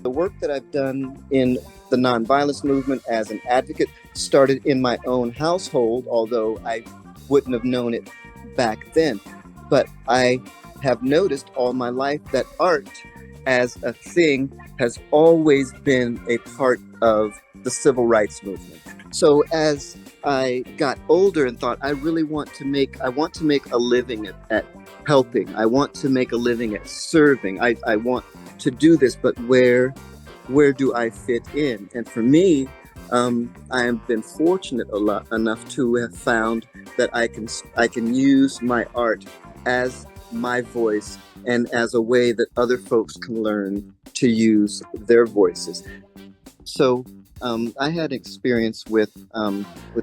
The work that I've done in the nonviolence movement as an advocate started in my own household, although I wouldn't have known it back then. But I have noticed all my life that art as a thing has always been a part of the civil rights movement. So as I got older and thought, I want to make a living at helping. I want to make a living at serving. I want to do this, but where do I fit in? And for me, I have been fortunate enough to have found that I can use my art as my voice and as a way that other folks can learn to use their voices. So I had experience with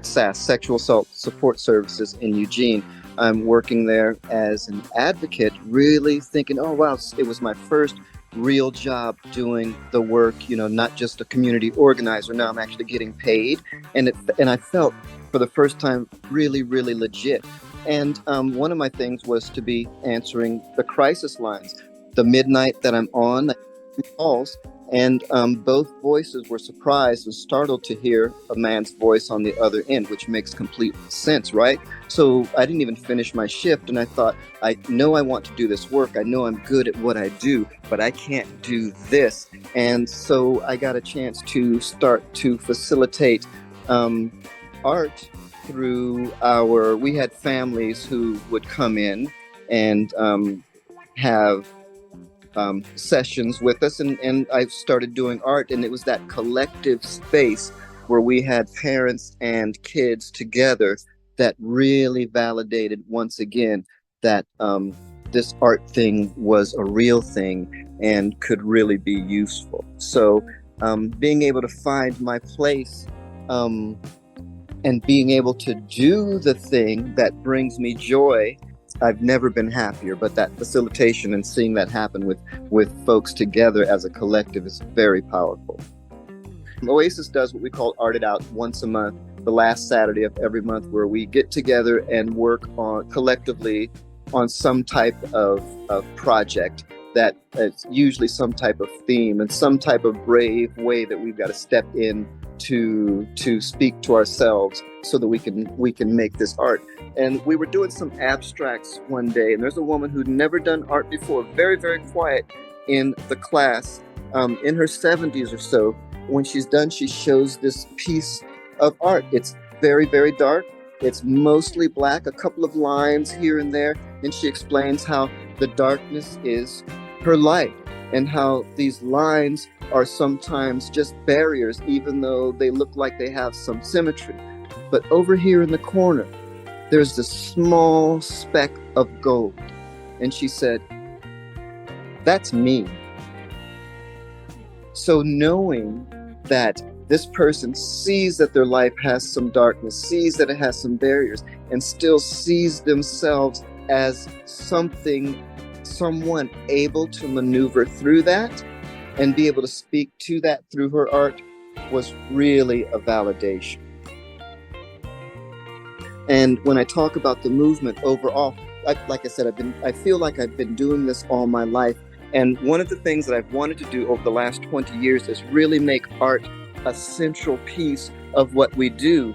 SAS, Sexual Assault Support Services in Eugene. I'm working there as an advocate, really thinking, oh wow, it was my first real job doing the work, not just a community organizer. Now I'm actually getting paid, and I felt for the first time really, really legit. And one of my things was to be answering the crisis lines. The midnight that I'm on, I get calls, and both voices were surprised and startled to hear a man's voice on the other end, which makes complete sense, right? So I didn't even finish my shift, and I thought, I know I want to do this work. I know I'm good at what I do, but I can't do this. And so I got a chance to start to facilitate art through we had families who would come in and have sessions with us, and I started doing art, and it was that collective space where we had parents and kids together that really validated once again that this art thing was a real thing and could really be useful. So being able to find my place and being able to do the thing that brings me joy, I've never been happier. But that facilitation and seeing that happen with folks together as a collective is very powerful. OASIS does what we call Art It Out once a month, the last Saturday of every month, where we get together and work on collectively on some type of project that is usually some type of theme and some type of brave way that we've got to step in to speak to ourselves so that we can make this art. And we were doing some abstracts one day, and there's a woman who'd never done art before, very, very quiet in the class, in her 70s or so. When she's done, she shows this piece of art. It's very, very dark. It's mostly black, a couple of lines here and there. And she explains how the darkness is her light and how these lines are sometimes just barriers, even though they look like they have some symmetry. But over here in the corner, there's this small speck of gold. And she said, that's me. So knowing that this person sees that their life has some darkness, sees that it has some barriers, and still sees themselves as someone able to maneuver through that and be able to speak to that through her art was really a validation. And when I talk about the movement overall, like I said, I feel like I've been doing this all my life. And one of the things that I've wanted to do over the last 20 years is really make art a central piece of what we do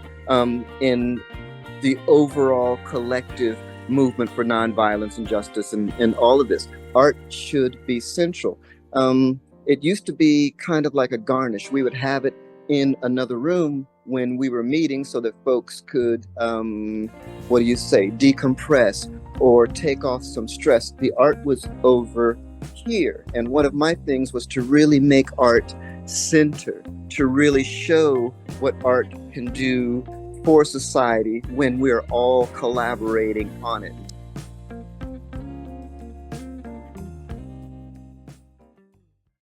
in the overall collective movement for nonviolence and justice and all of this. Art should be central. It used to be kind of like a garnish. We would have it in another room when we were meeting so that folks could, decompress or take off some stress. The art was over here. And one of my things was to really make art center, to really show what art can do for society when we're all collaborating on it.